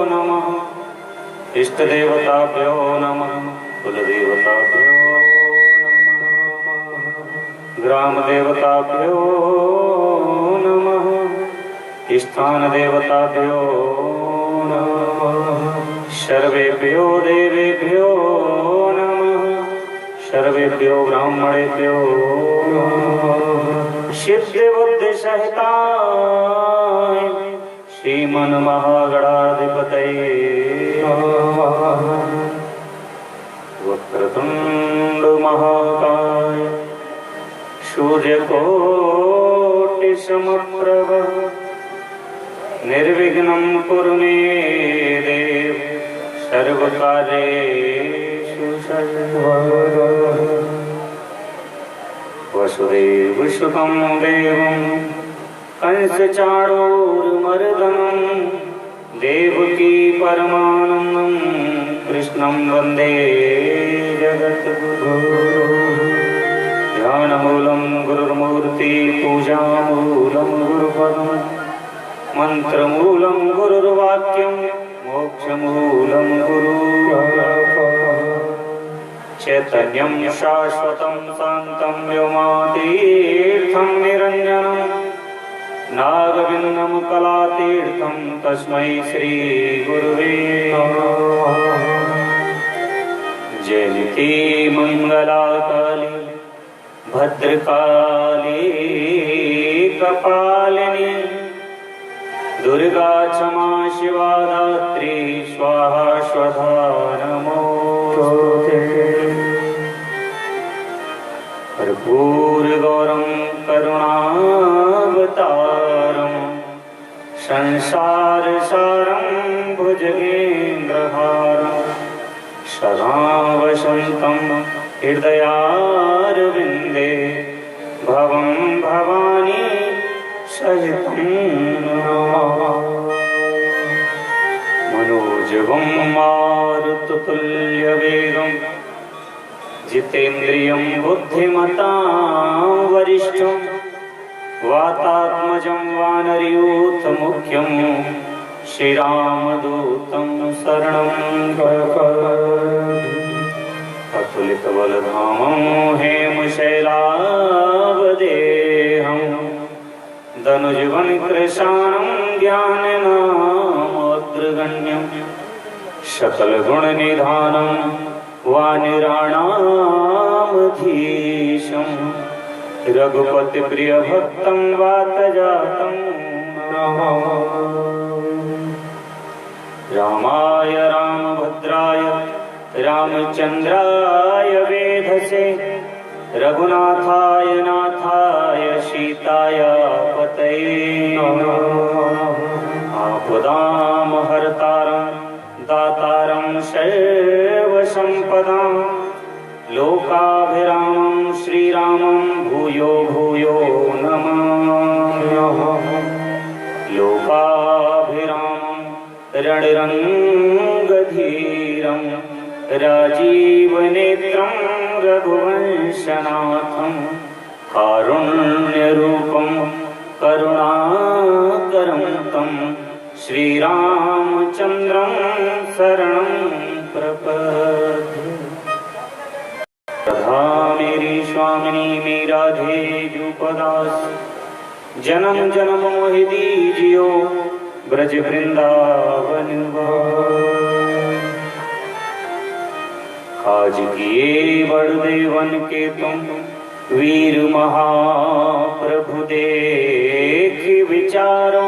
नमः। इष्ट देवताभ्यो नमः। कुल देवताभ्यो नमः। ग्राम देवताभ्यो नमः। स्थान देवताभ्यो नमः। सर्वेभ्यो देवेभ्यो नमः। सर्वेभ्यो ब्राह्मणेभ्यो नमः। सिद्धि बुद्धि सहिताय श्रीमन् महागणाधिपतये नमः। वक्रतुंड महाकाय सूर्यकोटि समप्रभ निर्विघ्नं कुरु मे देव सर्वकार्येषु सर्वदा। वसुदेवसुतं देवं कंसचाणूरमर्दनं देवकी परमानन्दं कृष्णं वन्दे जगद्गुरुं। ध्यानमूलं गुरुर्मूर्ति पूजामूलं गुरुपदं मंत्रमूलं गुरुर्वाक्यं मोक्षमूलं गुरुः। चैतन्यं शाश्वतं शान्तं व्योमातीर्थं निरञ्जनं नागविन्दं कलातीर्थं तस्मै श्रीगुरुवे नमः। जयन्ती मङ्गलाकाली भद्रकाली कपालिनी दुर्गा क्षमा शिवा धात्री स्वाहा स्वधा नमोस्तुते। कर्पूरगौरं करुणावतारं संसारसारं भुजगेन्द्रहारं सदा वसन्तं हृदयारविन्दे भवं भवानी सहितं मनोजवं मारुततुल्यवेगं जितेन्द्रियं बुद्धिमतां वरिष्ठं वातात्मजं वानरयूथमुख्यं श्रीरामदूतं शरणं अतुलितबलधामं हेमशैलावदेहं धनुजवनकृशानं ज्ञाननामोऽग्रगण्यं सकलगुणनिधानं वानिराणामधीशं रघुपतिप्रियभक्तं वातजातं रामाय रामभद्राय रामचन्द्राय वेधसे रघुनाथाय नाथाय सीताय पतये नमः। आपदामहर्तारं दातारं सर्वसम्पदां लोकाभिरामं श्रीरामं भूयो भूयो नमाम्यहम्। लोकाभिरामं रणरङ्गधीरं राजीवनेत्रं रघुवंशनाथं कारुण्यरूपं करुणाकरं तं श्रीरामचन्द्रं शरणं प्रपद्ये। राधा मेरी स्वामिनी मेरी राधे जुपदास जन्म जन्म मोहि दीजियो ब्रज वृंदावन काज किए बड़देवन के तुम वीर महाप्रभु देख विचारो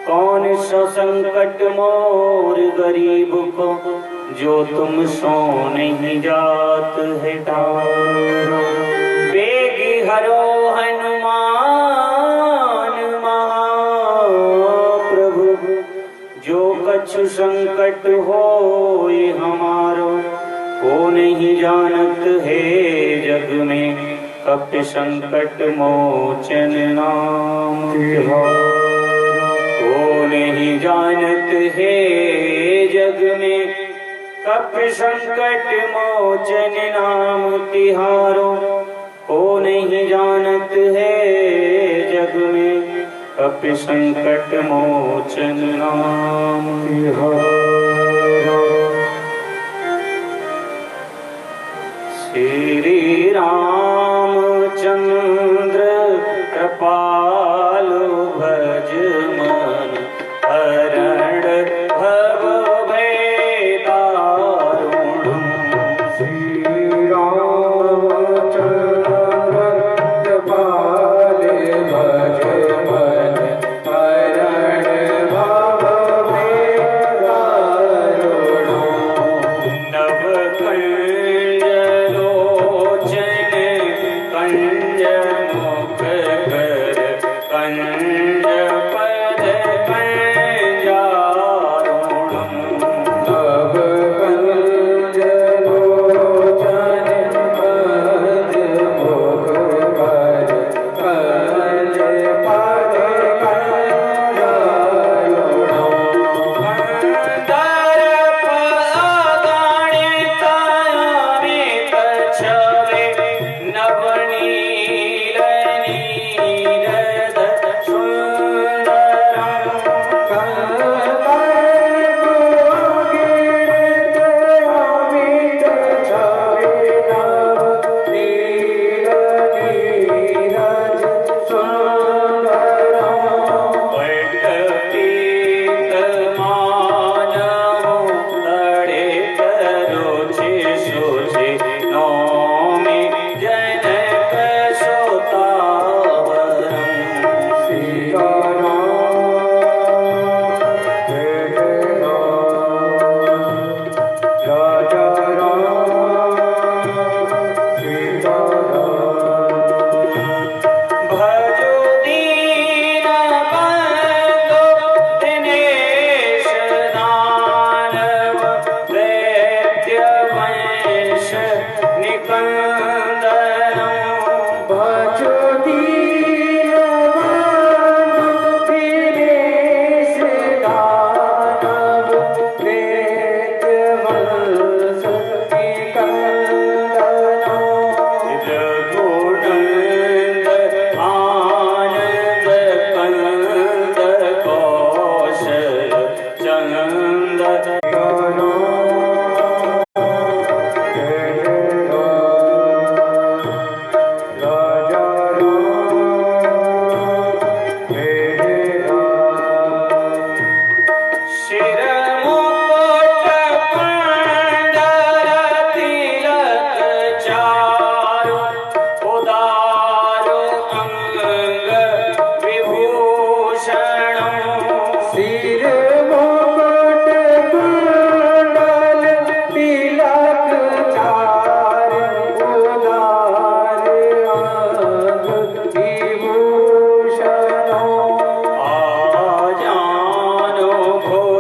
कौन सा संकट मोर गरीब को जो तुम सो नहीं जात है डारो। बेगी हरो हनुमान महाप्रभु जो कछु संकट होय हमारो को नहीं जानत है जग में कपि संकट मोचन नाम को नहीं जानत है जग में कपि संकट मोचन नाम तिहारो को नहीं जानत है जग में कपि संकट मोचन नाम तिहारो।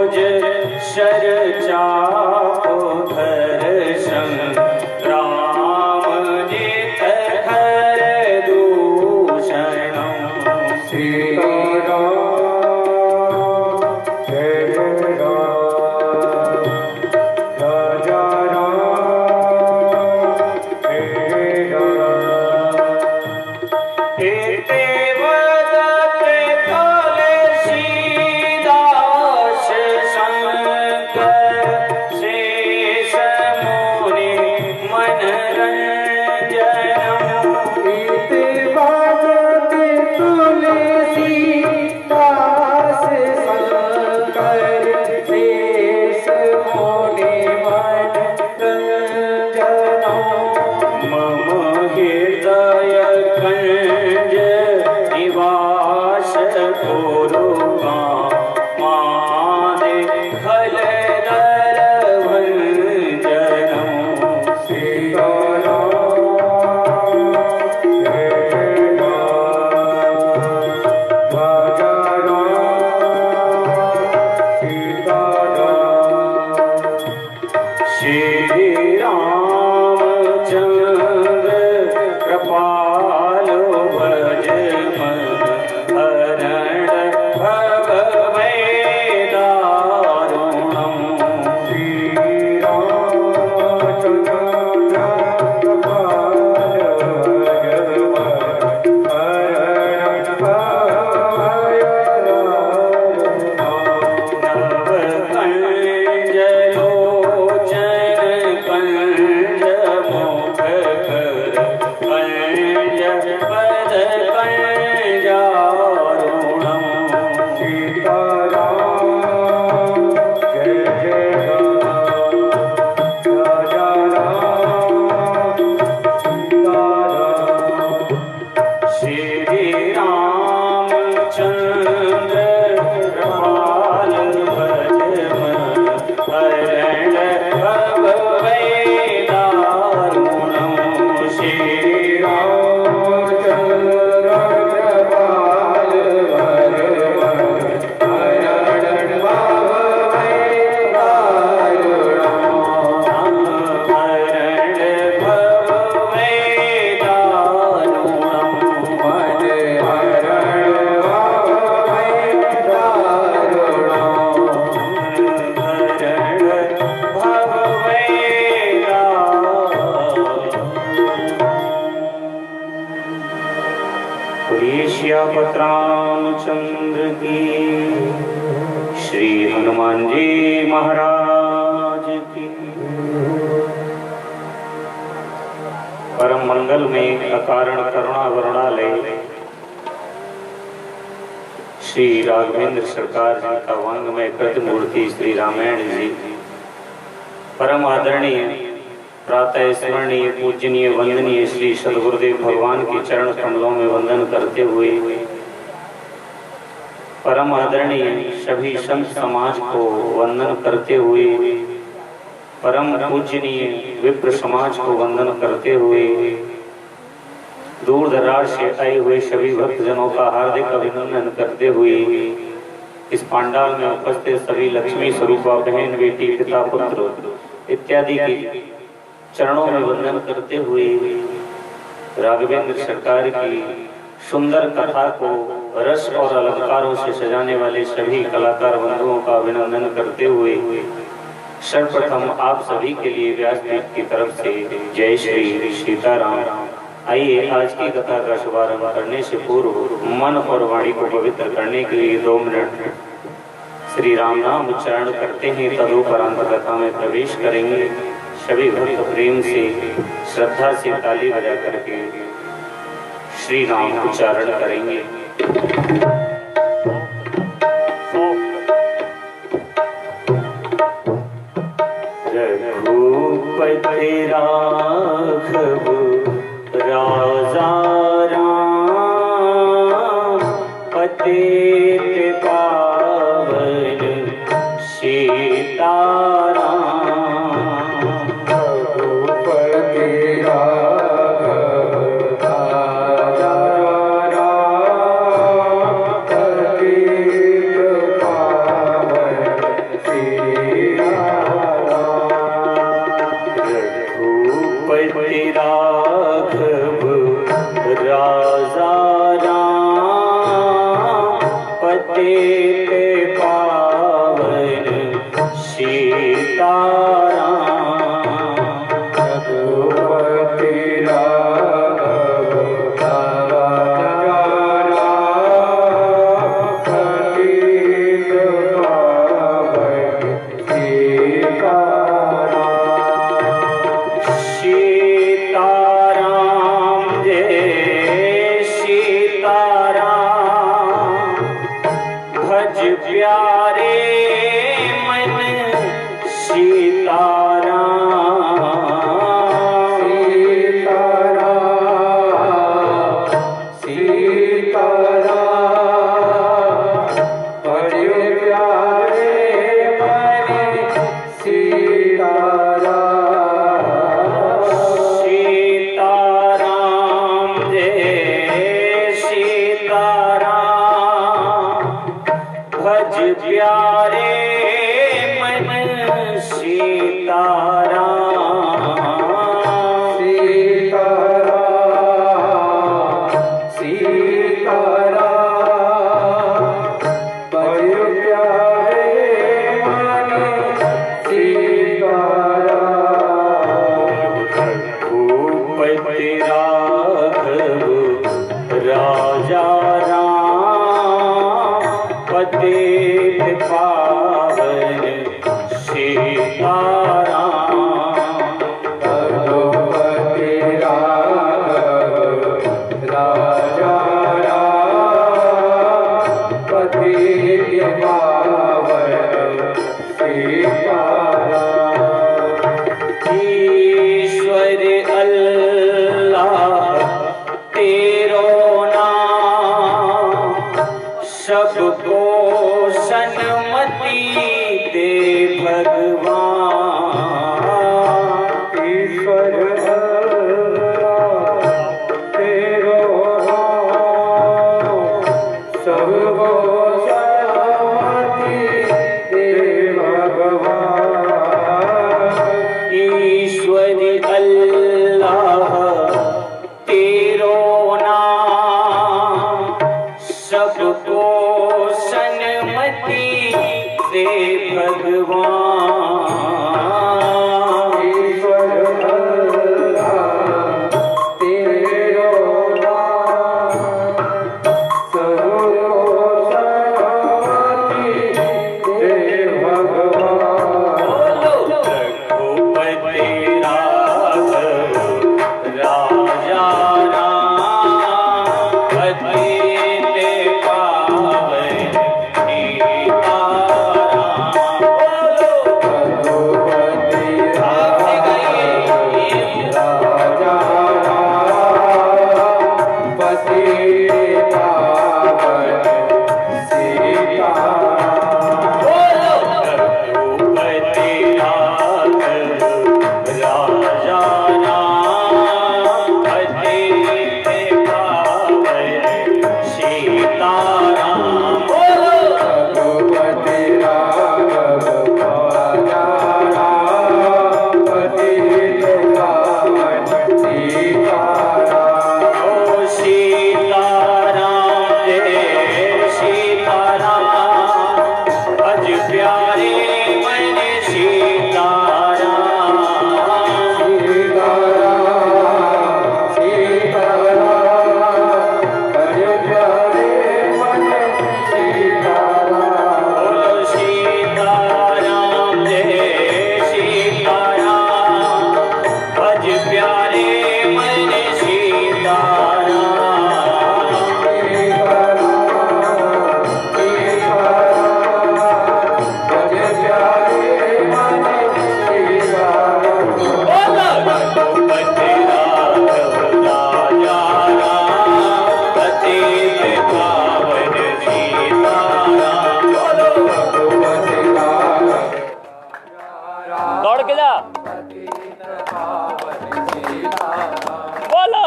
रोज शर चाप धर संग्राम जित हर दूषण श्री सियापत रामचंद्र की, श्री हनुमान जी महाराज की। परम मंगल में अकारण करुणा वरुणालय श्री राघवेंद्र सरकार जी का वांग में कृत मूर्ति श्री रामायण जी, परम आदरणीय प्रातः स्मरणीय पूजनीय वंदनीय श्री सदगुरुदेव भगवान के चरण कमलों में वंदन करते हुए परम आदरणीय सभी संत समाज को वंदन करते हुए परम पूजनीय विप्र समाज को वंदन करते हुए दूर दराज से आए हुए सभी भक्तजनों का हार्दिक अभिनंदन करते हुए इस पांडाल में उपस्थित सभी लक्ष्मी स्वरूपा बहन बेटी पिता पुत्र इत्यादि की चरणों में वंदन करते हुए राघवेंद्र सरकार की सुंदर कथा को रस और अलंकारों से सजाने वाले सभी कलाकार बंधुओं का अभिनंदन करते हुए सर्वप्रथम आप सभी के लिए व्यासपीठ की तरफ से जय श्री सीताराम। आइए आज की कथा का शुभारंभ करने से पूर्व मन और वाणी को पवित्र करने के लिए 2 मिनट श्री राम नाम उच्चारण करते हैं, तदुपरांत कथा में प्रवेश करेंगे। सभी भक्त प्रेम से श्रद्धा से ताली बजा करके श्री राम उच्चारण करेंगे। रघुपति राघव राजा राम पतित पावन सीताराम।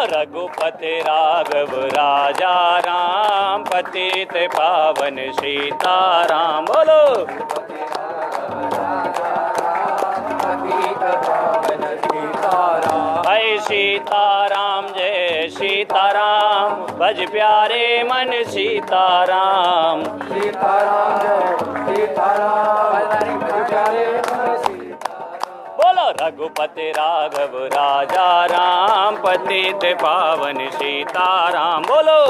रघुपति राघव राजा राम पतित पावन सीताराम। बोलो जय सीताराम जय सीताराम भज प्यारे मन सीताराम। सीताराम जय सीताराम भज प्यारे मन सीताराम। रघुपति राघव राजा राम, पतित पावन सीताराम। बोलो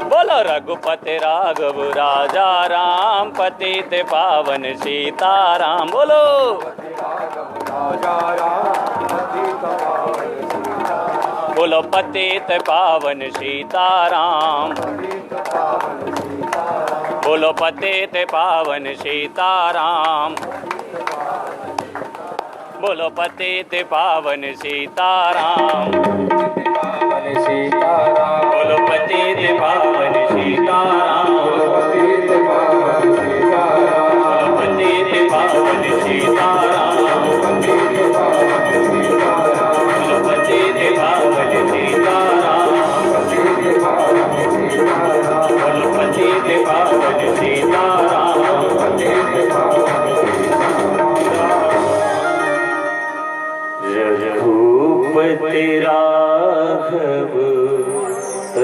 बोलो रघुपति राघव राजा राम, पतित पावन सीताराम। बोलो बोलो पतित पावन सीताराम, बोलो पतित पावन सीताराम, बोलो पतित पावन सीताराम, बोलो पतित पावन सीताराम, बोलो पतित पावन सीताराम, बोलो पतित पावन सीताराम, बोलो पतित पावन सीताराम। रघुपति राघव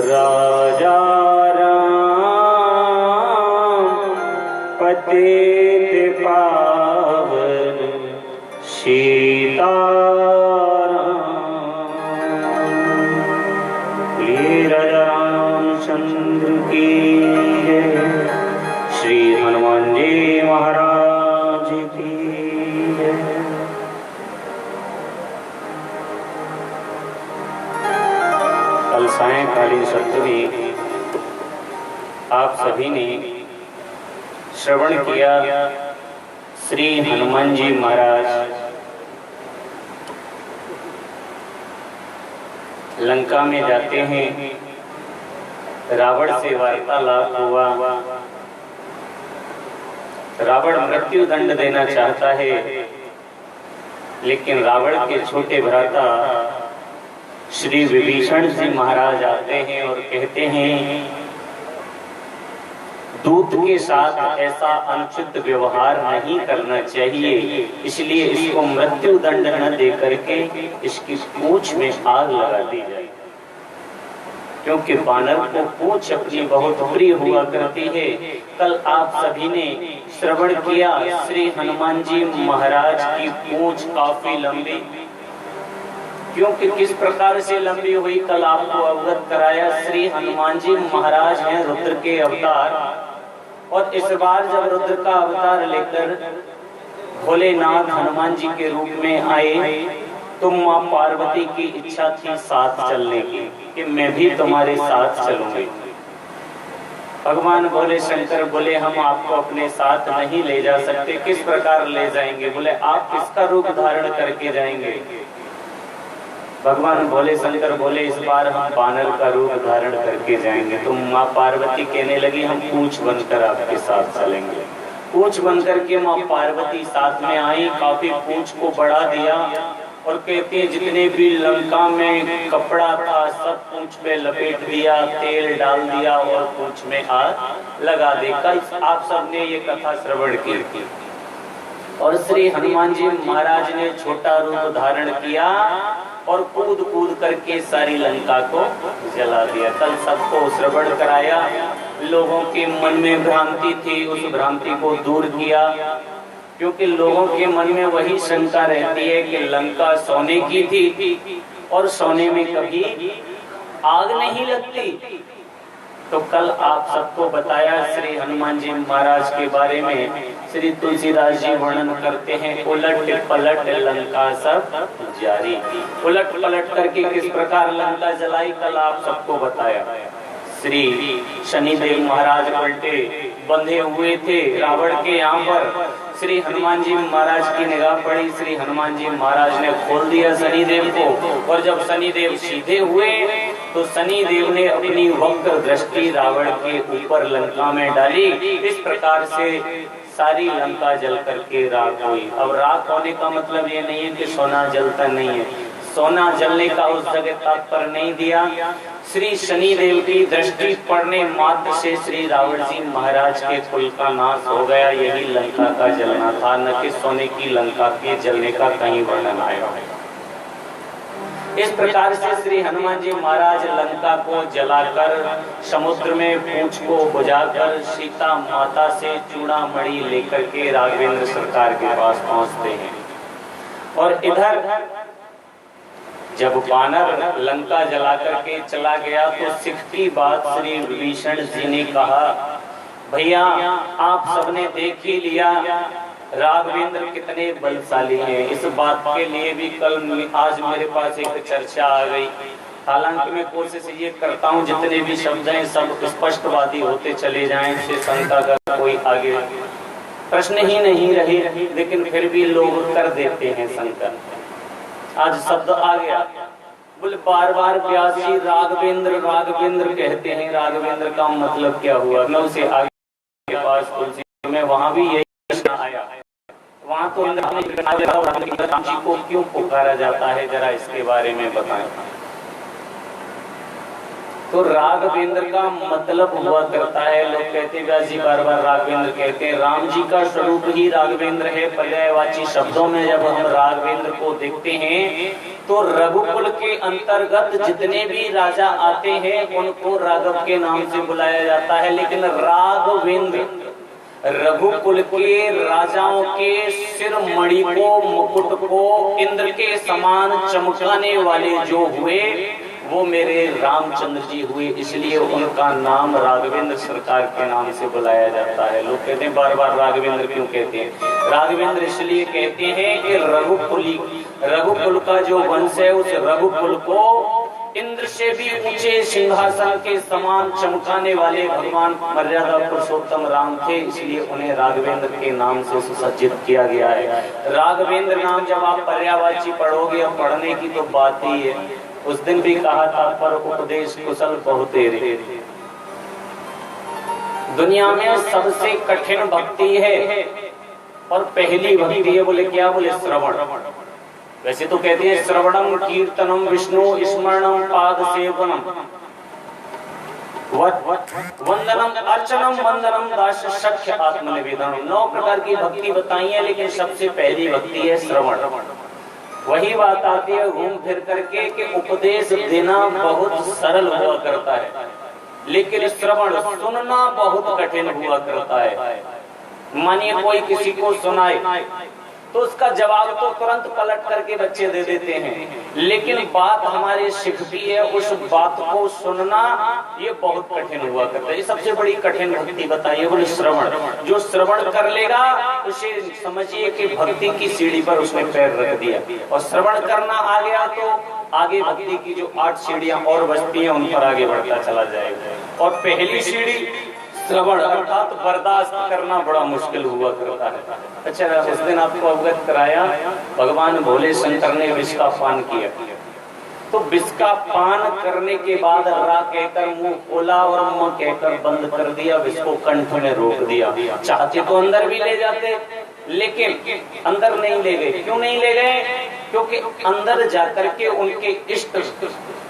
राजा राम, पतित पावन सीताराम। बोलिए राजा रामचंद्र की जय, श्री हनुमान जी महाराज की जय। कल सायंकालीन सत्र में आप सभी ने श्रवण किया श्री हनुमान जी महाराज लंका में जाते हैं, रावण से वार्तालाप हुआ। रावण मृत्यु दंड देना चाहता है, लेकिन रावण के छोटे भ्राता श्री विभीषण जी महाराज आते हैं और कहते हैं दूत के साथ ऐसा अनुचित व्यवहार नहीं करना चाहिए, इसलिए इसको मृत्यु दंड न दे करके इसकी पूंछ में आग लगा दी जाए। क्योंकि बानर को पूंछ अपनी बहुत प्रिय हुआ करती है। कल आप सभी ने श्रवण किया श्री हनुमान जी महाराज की पूंछ काफी लंबी, क्योंकि किस प्रकार से लंबी हुई कल आपको अवगत कराया। श्री हनुमान जी महाराज हैं रुद्र के अवतार, और इस बार जब रुद्र का अवतार लेकर भोलेनाथ हनुमान जी के रूप में आए तो मां पार्वती की इच्छा थी साथ चलने की, कि मैं भी तुम्हारे साथ चलूंगी। भगवान भोले शंकर बोले हम आपको अपने साथ नहीं ले जा सकते। किस प्रकार ले जाएंगे? बोले आप किसका रूप धारण करके जाएंगे? भगवान भोले शंकर बोले इस बार हम बानर का रूप धारण करके जाएंगे। तो माँ पार्वती कहने लगी हम पूंछ बनकर आपके साथ चलेंगे। पूंछ बनकर के माँ पार्वती साथ में आई, काफी पूंछ को बढ़ा दिया और कहती है जितने भी लंका में कपड़ा था सब पूंछ पे लपेट दिया, तेल डाल दिया और पूंछ में आग लगा दी। कल आप सबने ये कथा श्रवण की और श्री हनुमान जी महाराज ने छोटा रूप धारण किया और कूद कूद करके सारी लंका को जला दिया। कल सबको श्रवण कराया, लोगों के मन में भ्रांति थी उस भ्रांति को दूर किया, क्योंकि लोगों के मन में वही शंका रहती है कि लंका सोने की थी और सोने में कभी आग नहीं लगती। तो कल आप सबको बताया श्री हनुमान जी महाराज के बारे में श्री तुलसीदास जी वर्णन करते हैं उलट पलट लंका सब जारी। उलट पलट करके किस प्रकार लंका जलाई कल आप सबको बताया। श्री शनिदेव महाराज पलटे बंधे हुए थे रावण के यहाँ पर, श्री हनुमान जी महाराज की निगाह पड़ी, श्री हनुमान जी महाराज ने खोल दिया शनिदेव को, और जब शनिदेव सीधे हुए तो शनिदेव ने अपनी वक्र दृष्टि रावण के ऊपर लंका में डाली। इस प्रकार से सारी लंका जल करके राख हुई। अब राख होने का मतलब ये नहीं है कि सोना जलता नहीं है, सोना जलने का उस जगह तात्पर्य नहीं दिया। श्री शनिदेव की दृष्टि पड़ने मात्र से श्री रावण जी महाराज के कुल का नाश हो गया, यही लंका का जलना था, न कि सोने की लंका के जलने का कहीं वर्णन आया है। इस प्रकार से श्री हनुमान जी महाराज लंका को जलाकर समुद्र में पूंछ को बुझाकर सीता माता से चूड़ामणि लेकर के राघवेंद्र सरकार के पास पहुंचते हैं। और इधर जब वानर लंका जला करके चला गया तो सिख की बात श्री विभीषण जी ने कहा, भैया आप सबने देख ही लिया राघवेंद्र कितने बलशाली हैं। इस बात के लिए भी कल आज मेरे पास एक चर्चा आ गई। हालांकि मैं कोशिश ये करता हूँ जितने भी शब्द हैं सब स्पष्टवादी होते चले जाएं, इससे शंका का कोई आगे प्रश्न ही नहीं रहे, लेकिन फिर भी लोग कर देते हैं शंका। आज शब्द आ गया, बोले बार बार व्यास जी राघवेंद्र राघवेंद्र कहते हैं, राघवेंद्र का मतलब क्या हुआ? मैं उसे आगे पास तुलसी में वहां भी यही प्रश्न आया, वहां तो राम जी को क्यों पुकारा जाता है, जरा इसके बारे में बताएं। तो राघवेंद्र का मतलब हुआ करता है, लोग कहते हैं व्यास जी बार बार राघवेंद्र कहते हैं, राम जी का स्वरूप ही राघवेंद्र है। पर्यायवाची शब्दों में जब हम राघवेंद्र को देखते हैं तो रघुकुल के अंतर्गत जितने भी राजा आते हैं उनको राघव के नाम से बुलाया जाता है, लेकिन राघवेंद्र रघुकुल के राजाओं के सिर मणि को मुकुट को इंद्र के समान चमकाने वाले जो हुए वो मेरे रामचंद्र जी हुए, इसलिए उनका नाम राघवेंद्र सरकार के नाम से बुलाया जाता है। लोग कहते हैं बार बार राघवेंद्र क्यों कहते हैं? राघवेंद्र इसलिए कहते हैं कि रघुकुल का जो वंश है उस रघुकुल को इंद्र से भी ऊंचे सिंहासन के समान चमकाने वाले भगवान मर्यादा पुरुषोत्तम राम थे, इसलिए उन्हें राघवेंद्र के नाम से सुसज्जित किया गया है। राघवेंद्र नाम जब आप पर्यायवाची पढ़ोगे और पढ़ने की तो बात ही है, उस दिन भी कहा था पर उपदेश कुशल बहुतेरे। दुनिया में सबसे कठिन भक्ति है और पहली भक्ति है, बोले क्या? बोले श्रवण। वैसे तो कहते हैं श्रवणम कीर्तनम विष्णु स्मरणम पाद सेवनम वंदनम अर्चनम वंदनम दास सख्य आत्मनिवेदनम। 9 प्रकार की भक्ति बताई है, लेकिन सबसे पहली भक्ति है श्रवण। वही बात आती है घूम फिर करके कि उपदेश देना बहुत सरल हुआ करता है, लेकिन श्रवण सुनना बहुत कठिन हुआ करता है। मानिए कोई किसी को सुनाए तो उसका जवाब तो तुरंत पलट करके बच्चे दे देते हैं, लेकिन बात हमारे शिख की है, उस बात को सुनना ये बहुत कठिन हुआ करता है। ये सबसे बड़ी कठिन भक्ति बताइए, बोले श्रवण। जो श्रवण कर लेगा उसे समझिए कि भक्ति की सीढ़ी पर उसने पैर रख दिया, और श्रवण करना आ गया तो आगे भक्ति की जो 8 सीढ़ियां और बचती हैं उन पर आगे बढ़ता चला जाएगा। और पहली सीढ़ी श्रवण अर्थात बर्दाश्त करना बड़ा मुश्किल हुआ करता है। अच्छा, उस दिन आपको अवगत कराया भगवान भोले शंकर ने विष का पान किया, तो विष का पान करने के बाद रा कहकर मुंह खोला और मुंह कहकर बंद कर दिया, विष को कंठ में रोक दिया। चाहते तो अंदर भी ले जाते, लेकिन अंदर नहीं ले गए। क्यों नहीं ले गए? क्योंकि अंदर जाकर के उनके इष्ट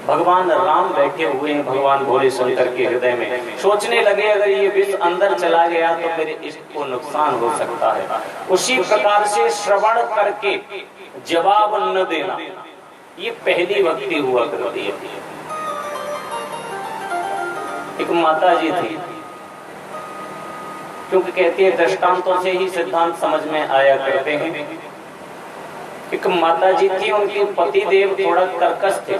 भगवान राम बैठे हुए हैं भगवान भोले शंकर के हृदय में। सोचने लगे अगर ये विष अंदर चला गया तो मेरे इष्ट को नुकसान हो सकता है। उसी प्रकार से श्रवण करके जवाब न देना, ये पहली भक्ति हुआ करती है। एक माता जी थी, क्योंकि कहती है दृष्टांतों से ही सिद्धांत समझ में आया करते हैं। एक माता जी थी, उनके पति देव थोड़ा कर्कश थे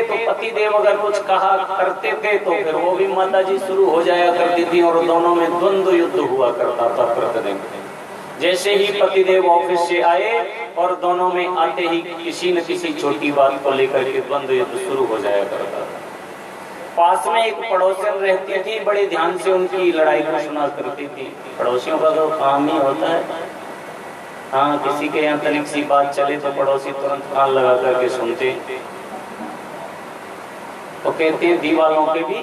तो पति देव अगर कुछ कहा करते थे तो फिर वो भी माता जी शुरू हो जाया करती थी, और दोनों में द्वंद्व युद्ध हुआ करता था प्रतिदिन। जैसे ही पति देव ऑफिस से आए और दोनों में आते ही किसी न किसी छोटी बात को लेकर के द्वंद्व युद्ध शुरू हो जाया करता था। पास में एक पड़ोसन रहती थी, बड़े ध्यान से उनकी लड़ाई को सुना करती थी। पड़ोसियों का तो काम ही होता है, हाँ किसी के यहाँ तनिक सी बात चले तो पड़ोसी तुरंत कान लगा करके सुनते। तो कहते हैं दीवालों के भी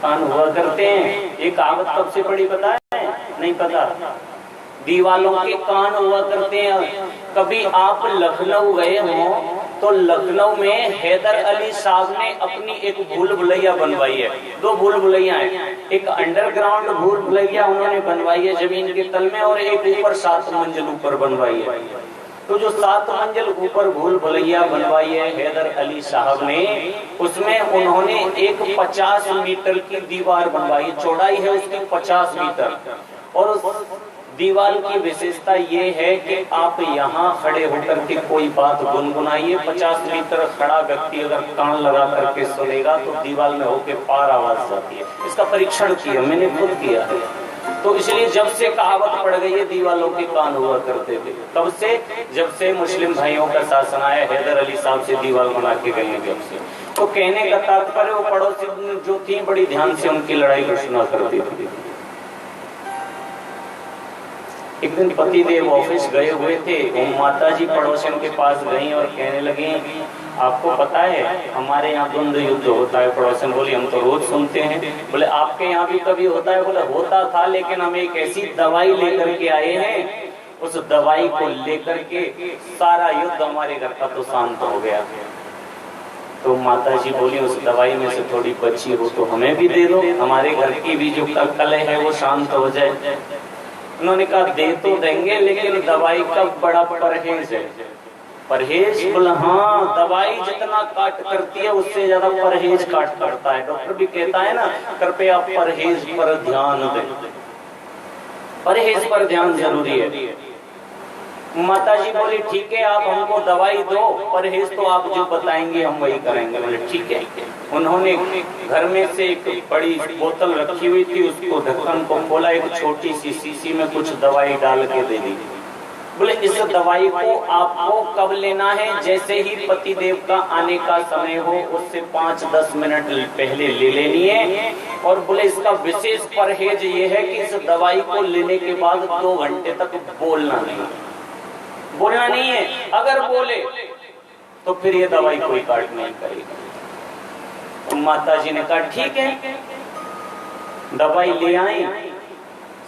कान हुआ करते हैं। ये कहावत कब से पड़ी पता है? नहीं पता। दीवालों के कान हुआ करते हैं। कभी आप लखनऊ गए हो तो लखनऊ में हैदर अली साहब ने अपनी एक भूल भुलैया बनवाई है। 2 भूल भुलैया है, एक अंडरग्राउंड भूल भुलैया उन्होंने बनवाई है जमीन के तल में, और एक ऊपर 7 मंजिल ऊपर बनवाई है। तो जो 7 मंजिल ऊपर भूल भुलैया बनवाई है हैदर अली साहब ने, उसमें उन्होंने एक 50 मीटर की दीवार बनवाई, चौड़ाई है उसकी 50 मीटर। और उस दीवार की विशेषता ये है कि आप यहाँ खड़े होकर के कोई बात गुनगुनाइए, 50 मीटर खड़ा व्यक्ति अगर कान लगा करके सुनेगा तो दीवार में होके पार आवाज जाती है। इसका परीक्षण किया, मैंने खुद किया है। तो इसलिए जब से कहावत पड़ गई है दीवालों के कान हुआ करते थे, कब से? जब से मुस्लिम भाइयों का शासन आया, हैदर अली साहब से दीवार बना के गए जब से। तो कहने का तात्पर्य वो पड़ोसी जो थी बड़ी ध्यान से उनकी लड़ाई को सुना करती थी। एक दिन पतिदेव ऑफिस गए हुए थे, वो माता जी पड़ोसन के पास गई और कहने लगी, आपको पता है हमारे यहाँ द्वंद्व युद्ध होता है। पड़ोसन बोली, हम तो रोज सुनते हैं। बोले, आपके यहाँ भी कभी होता है? बोले, होता था, लेकिन हम एक ऐसी दवाई लेकर के आए हैं, उस दवाई को लेकर के सारा युद्ध हमारे घर का तो शांत हो गया। तो माता जी बोली, उस दवाई में से थोड़ी बची हो तो हमें भी दे दो, हमारे घर की भी जो कलह है वो शांत हो जाए। उन्होंने कहा, दे तो देंगे, लेकिन दवाई का बड़ा परहेज है। परहेज? बोला, हाँ, दवाई जितना काट करती है उससे ज्यादा परहेज काट करता है। डॉक्टर भी कहता है ना, कृपया परहेज पर ध्यान दें, परहेज पर ध्यान जरूरी है। माता जी बोली, ठीक है, आप हमको दवाई दो, परहेज तो आप जो बताएंगे हम वही करेंगे। बोले, ठीक है। उन्होंने घर में से एक बड़ी बोतल रखी हुई थी, उसको ढक्कन को खोला, एक छोटी सी शीशी में कुछ दवाई डाल के दे दी। बोले, इस दवाई को आपको कब लेना है? जैसे ही पतिदेव का आने का समय हो उससे 5-10 मिनट पहले ले लेनी है। और बोले, इसका विशेष परहेज ये है कि इस दवाई को लेने के बाद 2 घंटे तक बोलना नहीं है। अगर बोले तो फिर ये दवाई कोई काट नहीं करेगी। तो माता जी ने कहा, ठीक है। दवाई ले आई।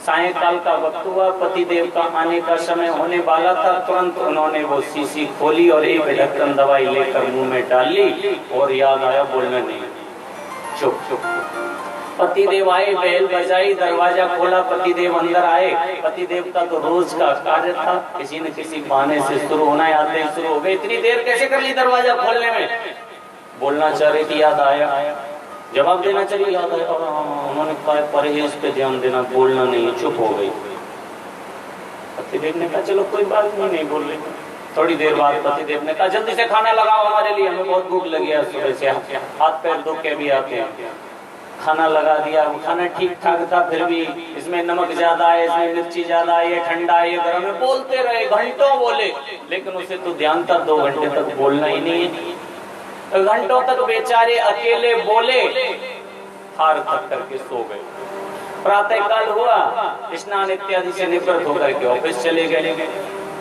सायंकाल का वक्त हुआ, पतिदेव का आने का समय होने वाला था। तुरंत उन्होंने वो शीशी खोली और एक ढक्कन दवाई लेकर मुंह में डाल ली और याद आया बोलना नहीं। चुप चुप। पतिदेव आए, बेल बजाई, दरवाजा खोला, पतिदेव अंदर आए। पतिदेव का तो रोज का कार्य था, किसी न किसी बहाने से शुरू होना, आते ही शुरू हो गए। इतनी देर कैसे कर ली दरवाजा खोलने में? बोलना चाह रही थी, याद आया। जवाब देना चाहिए, याद आया। उन्होंने कहा, परहेज पे ध्यान देना, बोलना नहीं। चुप हो गई। पतिदेव ने कहा, चलो कोई बात नहीं बोल रही। थोड़ी देर बाद पतिदेव ने कहा, जल्दी से खाना लगाओ हमारे लिए, हमें बहुत भूख लगी है, सुबह से हाथ पैर धो के भी आते हैं। खाना लगा दिया। वो खाना ठीक ठाक था, फिर भी इसमें नमक ज्यादा है, इसमें मिर्ची ज्यादा है, ये ठंडा है, ये गर्म है। बोलते रहे, घंटों बोले, लेकिन उसे तो ध्यान था 2 घंटे तक बोलना ही नहीं है। घंटों तक बेचारे अकेले बोले, हार थक करके सो गए। प्रातः काल हुआ, स्नान इत्यादि से निवृत्त होकर के ऑफिस चले गए।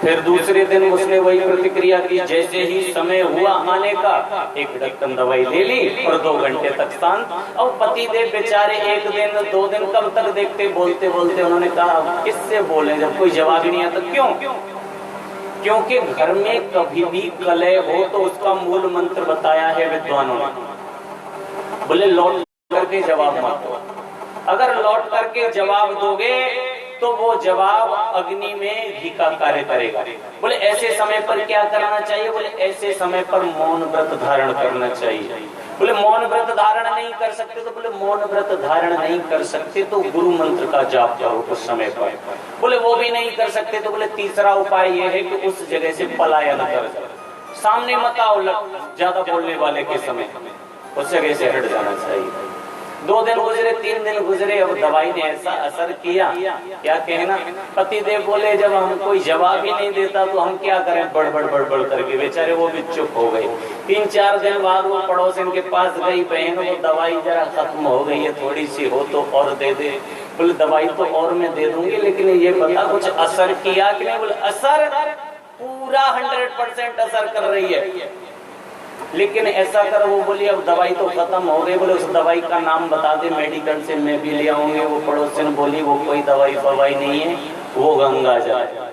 फिर दूसरे दिन उसने वही प्रतिक्रिया की। जैसे ही समय हुआ आने का, एक ढक्कन दवाई ले ली और 2 घंटे तक शांत। अब पतिदेव बेचारे 1 दिन 2 दिन कब तक देखते, बोलते बोलते उन्होंने कहा, किससे बोले जब कोई जवाब ही नहीं आता। क्यों? क्योंकि घर में कभी भी कलह हो तो उसका मूल मंत्र बताया है विद्वानों ने। बोले, लौट करके जवाब मत दो। अगर लौट करके जवाब दोगे तो वो जवाब अग्नि में घी का कार्य करेगा। बोले, ऐसे समय पर क्या करना चाहिए? बोले, ऐसे समय पर मौन व्रत धारण करना चाहिए। बोले, मौन व्रत धारण नहीं कर सकते तो बोले, मौन व्रत धारण नहीं कर सकते तो गुरु मंत्र का जाप करो उस समय पर। बोले, वो भी नहीं कर सकते तो बोले, तीसरा उपाय ये है कि उस जगह से पलायन कर जाओ, सामने मत आओ ज्यादा बोलने वाले के समय, उस जगह से हट जाना चाहिए। 2 दिन गुजरे, 3 दिन गुजरे, अब दवाई ने ऐसा असर किया, क्या कहना। पतिदेव बोले, जब हम कोई जवाब ही नहीं देता तो हम क्या करें, बड़बड़ बड़बड़ करके। बेचारे वो भी चुप हो गए। 3-4 दिन बाद वो पड़ोसन के पास गई, बहन वो दवाई जरा खत्म हो गई है, थोड़ी सी हो तो और दे दे। बोले, दवाई तो और मैं दे दूंगी, लेकिन ये बता कुछ असर किया कि नहीं? बोले, असर पूरा 100% असर कर रही है, लेकिन ऐसा कर। वो बोली, अब दवाई तो खत्म हो गई। बोले, उस दवाई का नाम बता दे, मेडिकल से मैं भी ले आऊंगी। वो पड़ोसन बोली, वो कोई दवाई नहीं है, वो गंगा जल है।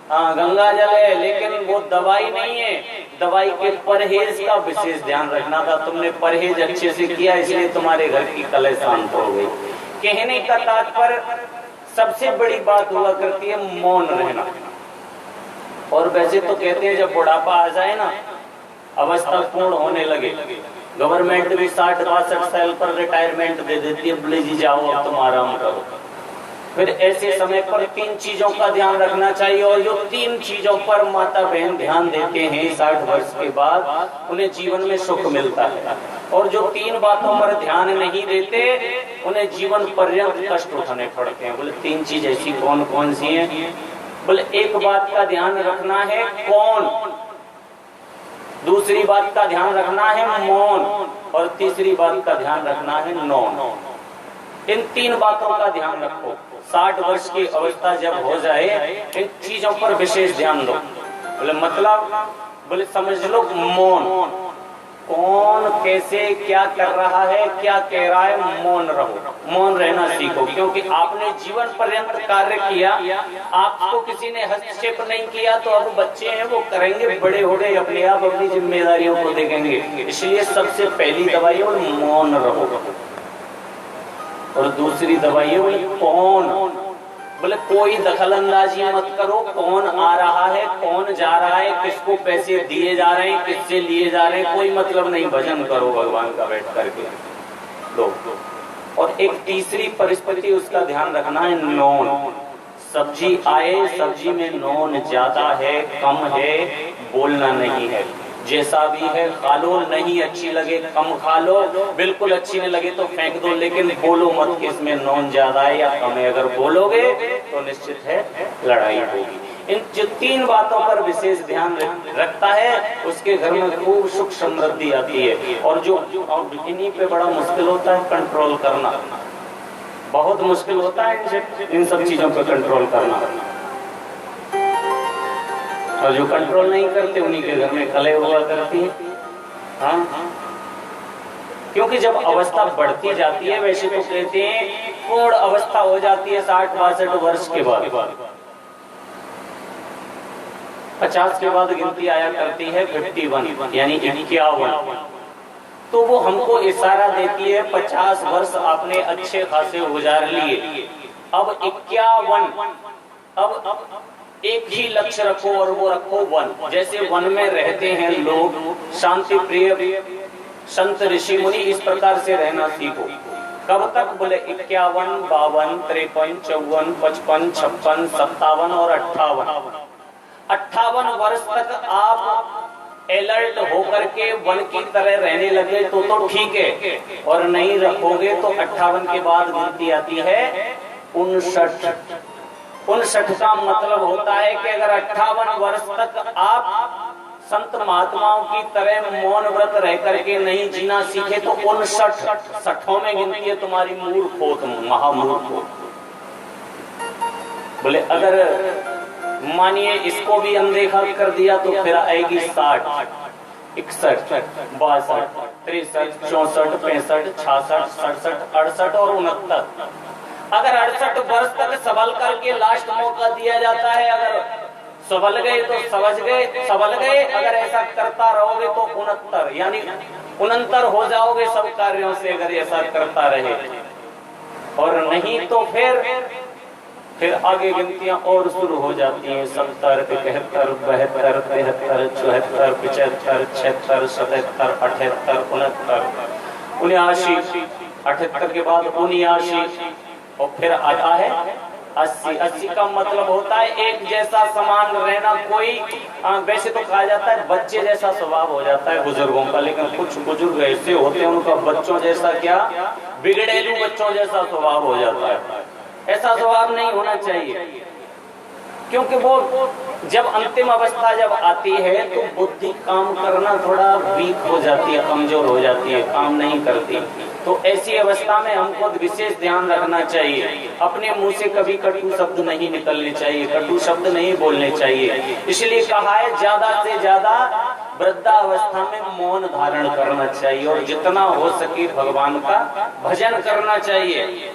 हाँ, गंगा जल है, लेकिन वो दवाई नहीं है। दवाई के परहेज का विशेष ध्यान रखना था, तुमने परहेज अच्छे से किया, इसलिए तुम्हारे घर की कलह शांत हो गई। कहने का तात्पर्य सबसे बड़ी बात हुआ करती है मौन रहना। और वैसे तो कहते हैं जब बुढ़ापा आ जाए ना, अवस्था पूर्ण होने लगे, गवर्नमेंट भी 60-62 साल पर रिटायरमेंट दे देती है, बोले जी जाओ अब तुम आराम करो। फिर ऐसे समय पर 3 चीजों का ध्यान रखना चाहिए, और जो 3 चीजों पर माता बहन ध्यान देते हैं 60 वर्ष के बाद, उन्हें जीवन में सुख मिलता है। और जो 3 बातों पर ध्यान नहीं देते, उन्हें जीवन पर्यंत कष्ट उठाने पड़ते हैं। बोले 3 चीज ऐसी कौन कौन सी हैं? बोले एक बात का ध्यान रखना है कौन, दूसरी बात का ध्यान रखना है मौन, और तीसरी बात का ध्यान रखना है नौन। इन 3 बातों का ध्यान रखो। 60 वर्ष की अवस्था जब हो जाए, इन चीजों पर विशेष ध्यान दो। बोले मतलब, बोले समझ लो मौन, कौन कैसे क्या कर रहा है, क्या कह रहा है, मौन रहो, मौन रहना सीखो। क्योंकि आपने जीवन पर्यंत कार्य किया, आपको किसी ने हस्तक्षेप नहीं किया, तो अब बच्चे हैं वो करेंगे, बड़े हो गए अपने आप अपनी जिम्मेदारियों को देखेंगे। इसलिए सबसे पहली दवाई है मौन रहो, और दूसरी दवाई है कौन। बोले कोई दखल अंदाजी मत करो, कौन आ रहा है, कौन जा रहा है, किसको पैसे दिए जा रहे हैं, किससे लिए जा रहे हैं, कोई मतलब नहीं। भजन करो भगवान का बैठ करके दो। और एक तीसरी परिस्थिति उसका ध्यान रखना है नौन। सब्जी आए, सब्जी में नौन ज्यादा है कम है, बोलना नहीं है। जैसा भी है खा लो, नहीं अच्छी लगे कम खा लो, बिल्कुल अच्छी नहीं लगे तो फेंक दो, लेकिन बोलो मत कि इसमें नौन ज्यादा है या कम है। अगर बोलोगे तो निश्चित है लड़ाई होगी। इन जो 3 बातों पर विशेष ध्यान रखता है, उसके घर में खूब सुख समृद्धि आती है। और जो इन्हीं पे बड़ा मुश्किल होता है कंट्रोल करना, बहुत मुश्किल होता है इन सब चीजों पर कंट्रोल करना। और जो कंट्रोल नहीं करते, उन्हीं के घर में कलह हुआ करती है। हाँ, क्योंकि जब अवस्था बढ़ती जाती है, वैसे तो कहते हैं पूर्ण अवस्था हो जाती है 60-62 वर्ष के बाद। 50 के बाद गिनती आया करती है 51, यानी 51। तो वो हमको इशारा देती है 50 वर्ष आपने अच्छे खासे गुजार लिए, अब 51। अब एक ही लक्ष्य रखो, और वो रखो वन। जैसे वन में रहते हैं लोग शांति प्रिय संत ऋषि मुनि, इस प्रकार से रहना सीखो। कब तक? बोले 51, 52, 53, 54, 55, 56, 57 और 58। 58 वर्ष तक आप अलर्ट होकर के वन की तरह रहने लगे तो ठीक है, और नहीं रखोगे तो 58 के बाद गिनती आती है 59। 59 का मतलब होता है कि अगर 58 वर्ष तक आप संत महात्माओं की तरह मौन व्रत रह करके नहीं जीना सीखे, तो 59 60 में गिनती है तुम्हारी मूर्ख हो, तुम महामूर्ख हो। बोले अगर मानिए इसको भी अनदेखा कर दिया तो फिर आएगी 60, 61, 62, 63, 64, 65, 66, 67, 68 और 69। अगर 68 वर्ष तक सबल करके लास्ट मौका दिया जाता है, अगर सबल गए तो सबल गए, अगर ऐसा करता रहोगे तो 69 यानी 69 हो जाओगे सब कार्यों से, अगर ऐसा करता रहे। और नहीं तो फिर आगे गिनतियां और शुरू हो जाती हैं। 70, 71, 72, 73, 74, 75, 76, 77, 78, 69, 79, 78 के बाद 79, और फिर आता है 80। 80 का मतलब होता है एक जैसा समान रहना। कोई वैसे तो कहा जाता है बच्चे जैसा स्वभाव हो जाता है बुजुर्गों का, लेकिन कुछ बुजुर्ग ऐसे होते हैं उनका बच्चों जैसा क्या, बिगड़ेलू बच्चों जैसा स्वभाव हो जाता है। ऐसा स्वभाव नहीं होना चाहिए, क्योंकि वो जब अंतिम अवस्था जब आती है तो बुद्धि काम करना थोड़ा वीक हो जाती है, कमजोर हो जाती है, काम नहीं करती। तो ऐसी अवस्था में हमको विशेष ध्यान रखना चाहिए। अपने मुंह से कभी कटु शब्द नहीं निकलने चाहिए, कटु शब्द नहीं बोलने चाहिए। इसलिए कहा है ज्यादा से ज्यादा वृद्धावस्था में मौन धारण करना चाहिए, और जितना हो सके भगवान का भजन करना चाहिए।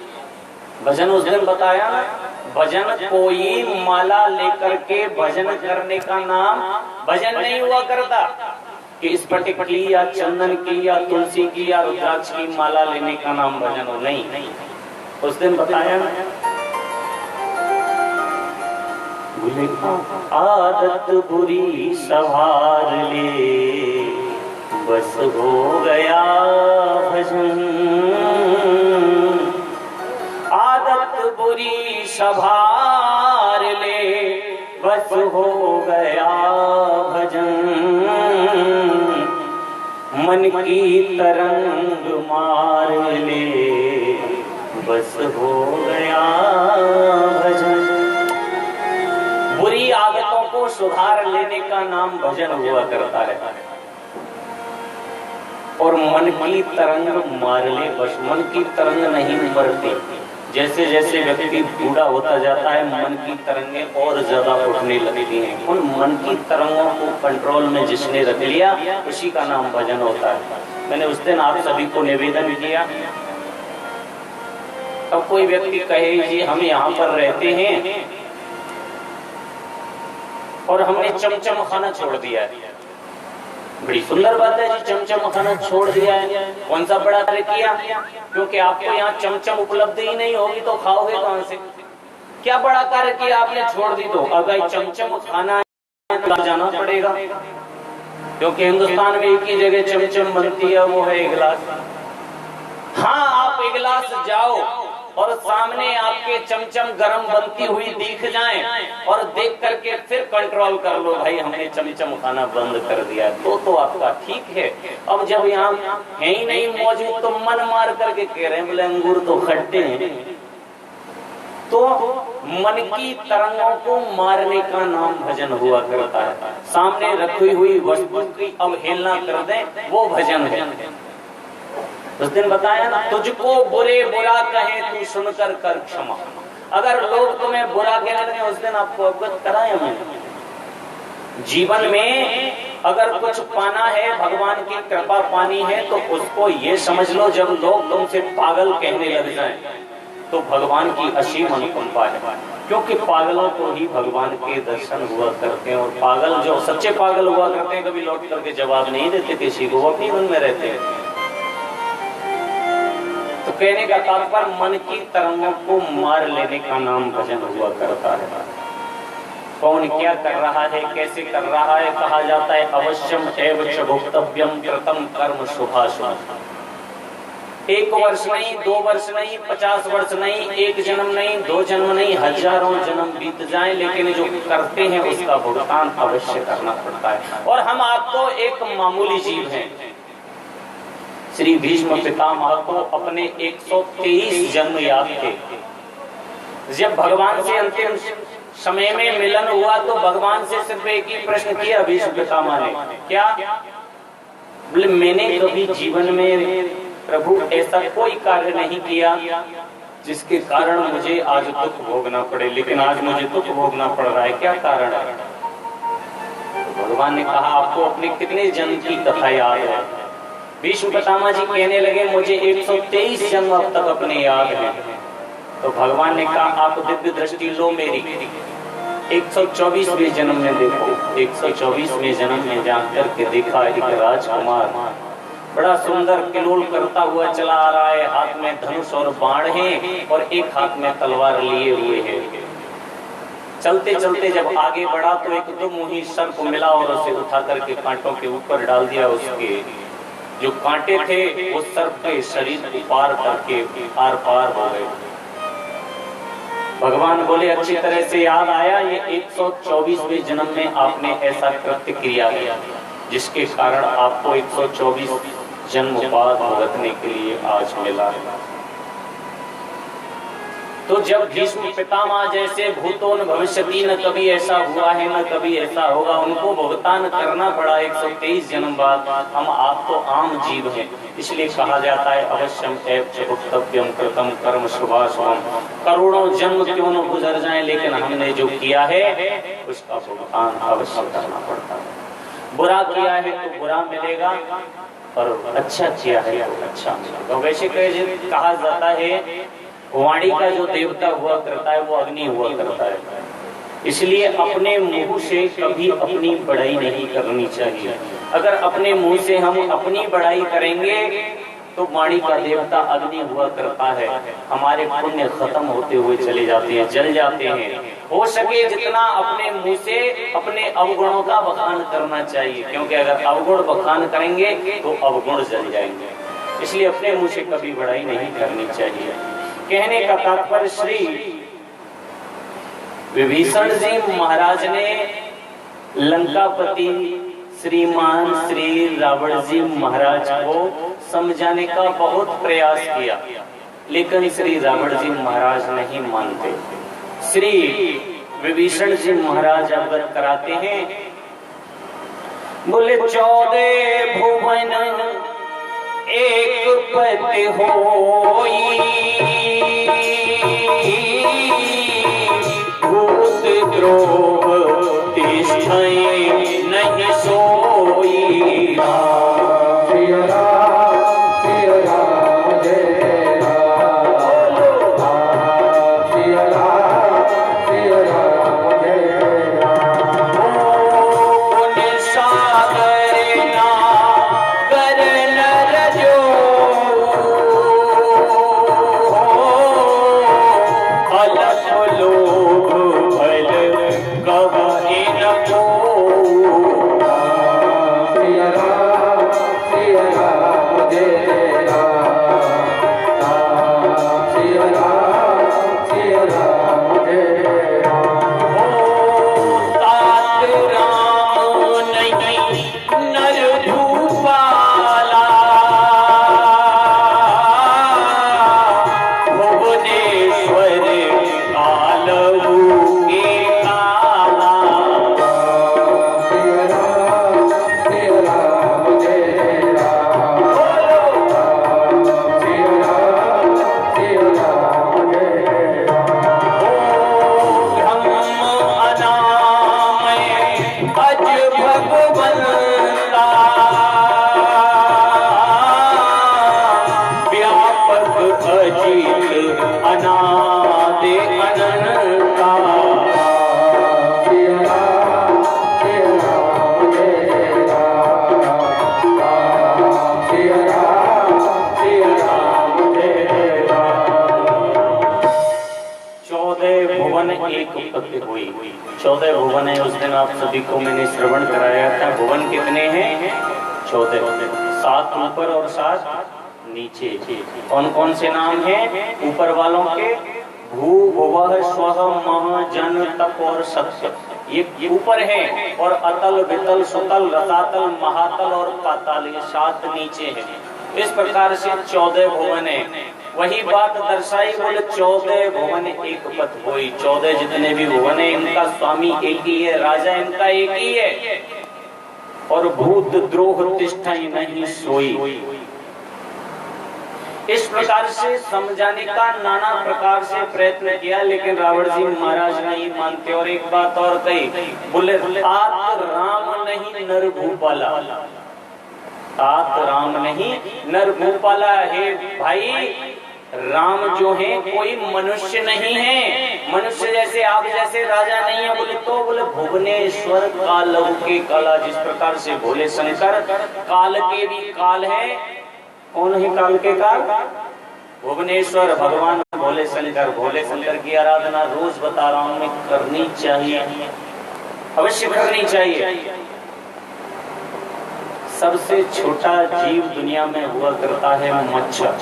भजन उस दिन बताया, भजन कोई माला लेकर के भजन करने का नाम भजन नहीं हुआ करता, कि स्फटिक की या चंदन की या तुलसी की या रुद्राक्ष की माला लेने का नाम भजन हो। नहीं, उस दिन बताया आदत बुरी सवार ले, बस हो गया भजन। आदत बुरी सवार ले, बस हो गया भजन। मन की तरंग मार ले, बस हो गया भजन। बुरी आदतों को सुधार लेने का नाम भजन हुआ करता है। और मन की तरंग मार ले, बस मन की तरंग नहीं मरती। जैसे जैसे व्यक्ति बूढ़ा होता जाता है, मन की तरंगें और ज्यादा उठने लगती हैं। उन मन की तरंगों को कंट्रोल में जिसने रख लिया, उसी का नाम भजन होता है। मैंने उस दिन आप सभी को निवेदन किया, अब कोई व्यक्ति कहे जी हम यहाँ पर रहते हैं और हमने चमचम खाना छोड़ दिया है। बड़ी सुंदर बात है जी, चमचम खाना छोड़ दिया है, कौन सा बड़ा कार्य किया? क्योंकि आपको यहाँ चमचम उपलब्ध ही नहीं होगी तो खाओगे कहाँ से? क्या बड़ा कार्य किया आपने छोड़ दी? तो अगर चमचम खाना है जाना पड़ेगा, क्योंकि हिंदुस्तान में एक ही जगह चमचम बनती है, वो है एक गिलास। हाँ, आप एक गिलास जाओ और सामने आपके चमचम गरम बनती हुई दिख जाए और देख करके फिर कंट्रोल कर लो, भाई हमने चमचम खाना बंद कर दिया, तो आपका ठीक है। अब जब यहाँ है ही नहीं मौजूद तो मन मार करके कह रहे हैं बोले अंगूर तो खट्टे हैं। तो मन की तरंगों को मारने का नाम भजन हुआ करता है। सामने रखी हुई वस्तु की अवहेलना कर दें, वो भजन है। उस दिन बताया ना, तुझको बुरे बुरा कहे तू सुनकर कर क्षमा। अगर लोग तुम्हें बुरा कह रहे हैं, उस दिन आपको अवगत कराया मैंने। जीवन में अगर कुछ पाना है, भगवान की कृपा पानी है, तो उसको ये समझ लो, जब लोग तुमसे पागल कहने लग जाएं, तो भगवान की असीम अनुकंपा है। क्योंकि पागलों को ही भगवान के दर्शन हुआ करते हैं। और पागल जो सच्चे पागल हुआ करते हैं, कभी लौट करके जवाब नहीं देते किसी को, वो अपनी धुन में रहते हैं। तो कहने का तात्पर्य मन की तरंगों को मार लेने का नाम भजन हुआ करता है। कौन क्या कर रहा है, कैसे कर रहा है, कहा जाता है अवश्यम एव च भोक्तव्यम कृतं कर्म शुभाशुभ। 1 वर्ष नहीं, 2 वर्ष नहीं, 50 वर्ष नहीं, 1 जन्म नहीं, 2 जन्म नहीं, हजारों जन्म बीत जाएं, लेकिन जो करते हैं उसका भुगतान अवश्य करना पड़ता है। और हम आपको एक मामूली जीव हैं। श्री भीष्म पितामह को अपने 123 जन्म याद थे। जब भगवान से अंतिम समय में मिलन हुआ तो भगवान से सिर्फ एक ही प्रश्न किया भीष्म पितामह ने, क्या? बोले मैंने कभी जीवन में प्रभु ऐसा कोई कार्य नहीं किया जिसके कारण मुझे आज दुख भोगना पड़े, लेकिन आज मुझे दुख भोगना पड़ रहा है, क्या कारण है? तो भगवान ने कहा आपको अपने कितने जन्म की कथा याद है? भीष्म पितामह जी कहने लगे मुझे 123 जन्म अब तक अपने याद है। तो भगवान ने कहा आप दिव्य दृष्टि लो मेरी, 124वें जन्म में देखो। 124वें जन्म में जाकर के देखा एक राजकुमार बड़ा सुंदर किलोल करता हुआ चला आ रहा है, हाथ में धनुष और बाण है और एक हाथ में तलवार लिए हुए है। चलते चलते जब आगे बढ़ा तो एक दो मुही सर्प मिला और उसे उठा करके कांटों के ऊपर डाल दिया। उसके जो कांटे थे वो सर्प के शरीर को पार करके आर पार हो गए। भगवान बोले अच्छी तरह से याद आया, ये 124वें जन्म में आपने ऐसा कृत्य किया है जिसके कारण आपको 124 जन्म बाद भुगतने के लिए आज मिला है। तो जब भीष्म पितामह जैसे भूतों भविष्यति न कभी ऐसा हुआ है न कभी ऐसा होगा, उनको भुगतान करना पड़ा 123 जन्म बाद। हम आप तो आम जीव हैं, इसलिए कहा जाता है अवश्यम एव च भोक्तव्यम कृतं कर्म शुभाशुभम। करोड़ों जन्म क्यों न गुजर जाएं, लेकिन हमने जो किया है उसका भुगतान अवश्य करना पड़ता है। बुरा किया है तो बुरा मिलेगा और अच्छा किया है तो अच्छा मिलेगा। तो वैसे कहा जाता है वाणी का जो देवता हुआ करता है वो अग्नि हुआ करता है, इसलिए अपने मुंह से कभी अपनी बड़ाई नहीं करनी चाहिए। अगर अपने मुंह से हम अपनी बड़ाई करेंगे तो वाणी का देवता अग्नि हुआ करता है, हमारे पुण्य खत्म होते हुए चले जाते हैं, जल जाते हैं। हो सके जितना अपने मुंह से अपने अवगुणों का बखान करना चाहिए, क्योंकि अगर अवगुण बखान करेंगे तो अवगुण जल जाएंगे। इसलिए अपने मुंह से कभी बड़ाई नहीं करनी चाहिए। कहने का तात्पर्य श्री विभीषण जी महाराज ने लंकापति श्रीमान श्री रावण जी महाराज को समझाने का बहुत प्रयास किया, लेकिन श्री रावण जी महाराज नहीं मानते। श्री विभीषण जी महाराज अवगत कराते हैं, बोले 14 भुवन एक पति होई, भूत द्रोह तिष्ठै नहीं सोई। हुई 14 भुवन है। उस दिन आप सभी को मैंने श्रवण कराया था। भुवन कितने हैं? 14। 7 ऊपर और 7 नीचे। कौन कौन से नाम हैं ऊपर वालों के? भू भुवः स्वः मह जन तप और सत्य, ये ऊपर है। और अतल वितल सुतल रसातल महातल और पाताल, ये 7 नीचे हैं। इस प्रकार से 14 भुवन है। वही बात दर्शाई, बोले 14 भुवन एक पथ होई। 14 जितने भी भुवन है इनका स्वामी एक ही है, राजा इनका एक ही है। और भूत द्रोह तिष्ठै नहीं सोई। इस प्रकार से समझाने का नाना प्रकार से प्रयत्न किया, लेकिन रावण जी महाराज नहीं मानते। और एक बात और कही, बोले तात राम नहीं नर भूपाला। तात राम नहीं नर भूपाला है। भाई राम जो है कोई मनुष्य नहीं है, मनुष्य जैसे आप जैसे राजा नहीं है। बोले तो बोले भुवनेश्वर काल के काला। जिस प्रकार से भोले शंकर काल के भी काल है। कौन है काल के काल? भुवनेश्वर भगवान भोले शंकर। भोले शंकर की आराधना रोज बता रहा हूं मैं, करनी चाहिए, अवश्य करनी चाहिए। सबसे छोटा जीव दुनिया में हुआ करता है मच्छर।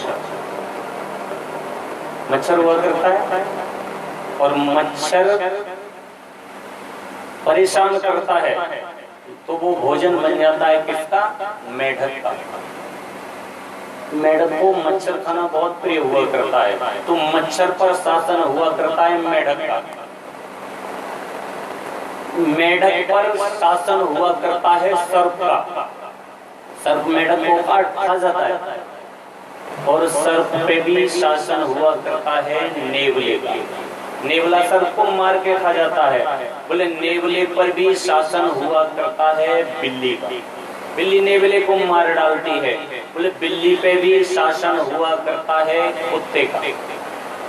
मच्छर हुआ करता है और मच्छर परेशान करता है तो वो भोजन बन जाता है किसका? मेढक का। मेढक को मच्छर खाना बहुत प्रिय हुआ करता है, तो मच्छर पर शासन हुआ करता है मेढक का। मेढक पर शासन हुआ करता है सर्प का। सर्प मेढक को काट खा जाता है। और सर्प पे भी शासन हुआ करता है नेवले का। नेवला सर्प को मार के खा जाता है। बोले नेवले पर भी शासन हुआ करता है बिल्ली का। बिल्ली नेवले को मार डालती है। बोले बिल्ली पे भी शासन हुआ करता है कुत्ते का।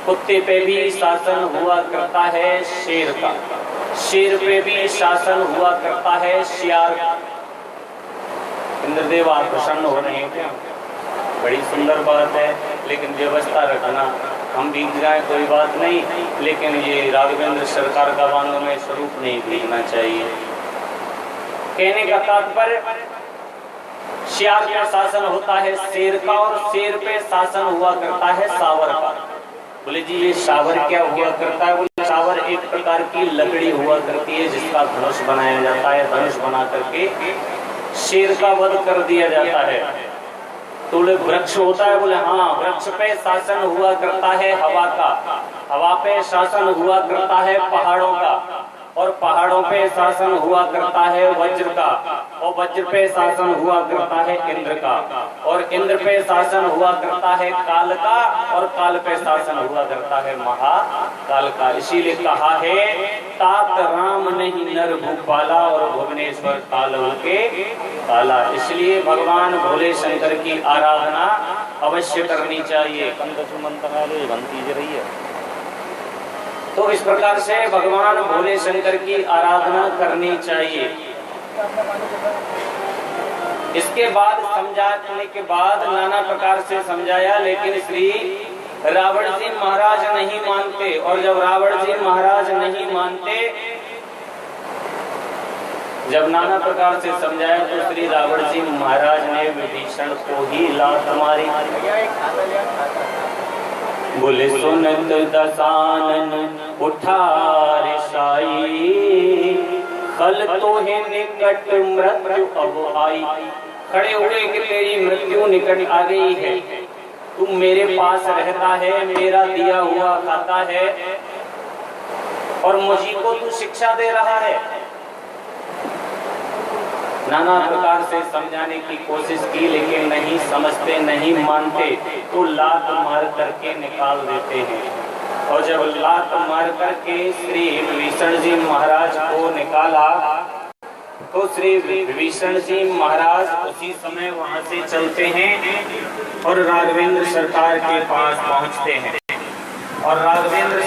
कुत्ते पे भी शासन हुआ करता है शेर का। शेर पे भी शासन हुआ करता है सियार का। इंद्रदेव आप प्रसन्न हो रहे हैं क्या? बड़ी सुंदर बात है, लेकिन व्यवस्था रखना। हम भीग जाए कोई बात नहीं, लेकिन ये राघवेंद्र सरकार का वांग्मय स्वरूप नहीं भीगना चाहिए। कहने का तात्पर्य, सियार पे शासन होता है शेर का और शेर पे शासन हुआ करता है सावर का। बोले जी ये सावर क्या हुआ करता है? बोले सावर एक प्रकार की लकड़ी हुआ करती है जिसका धनुष बनाया जाता है। धनुष बना करके शेर का वध कर दिया जाता है। तो बोले वृक्ष होता है? बोले हाँ, वृक्ष पे शासन हुआ करता है हवा का, हवा पे शासन हुआ करता है पहाड़ों का, और पहाड़ों पे शासन हुआ करता है वज्र का, और वज्र पे शासन हुआ करता है इंद्र का, और इंद्र पे शासन हुआ करता है काल का, और काल पे शासन हुआ करता है महाकाल का। इसीलिए कहा है तात राम नहीं नर भूपाला और भुवनेश्वर काल के काला। इसलिए भगवान भोले शंकर की आराधना अवश्य करनी चाहिए। बनती रही है। तो इस प्रकार से भगवान भोले शंकर की आराधना करनी चाहिए। इसके बाद समझाने के बाद नाना प्रकार से समझाया, लेकिन श्री रावण जी महाराज नहीं मानते। और जब रावण जी महाराज नहीं मानते, जब नाना प्रकार से समझाया तो श्री रावण जी महाराज ने विभीषण को ही लात मारी। बोले सुनत दसानन उठा रे साई, कल तो है निकट मृत्यु अब आई। खड़े हुए कि तेरी मृत्यु निकट आ गई है, तू मेरे पास रहता है, मेरा दिया हुआ खाता है, और मुझी को तू शिक्षा दे रहा है। नाना प्रकार से समझाने की कोशिश की, लेकिन नहीं समझते, नहीं मानते, तो लात मार करके निकाल देते हैं। और जब लात मार करके श्री विभीषण जी महाराज को निकाला, तो श्री विभीषण जी महाराज उसी समय वहां से चलते हैं और राघवेंद्र सरकार के पास पहुंचते हैं। और राघवेंद्र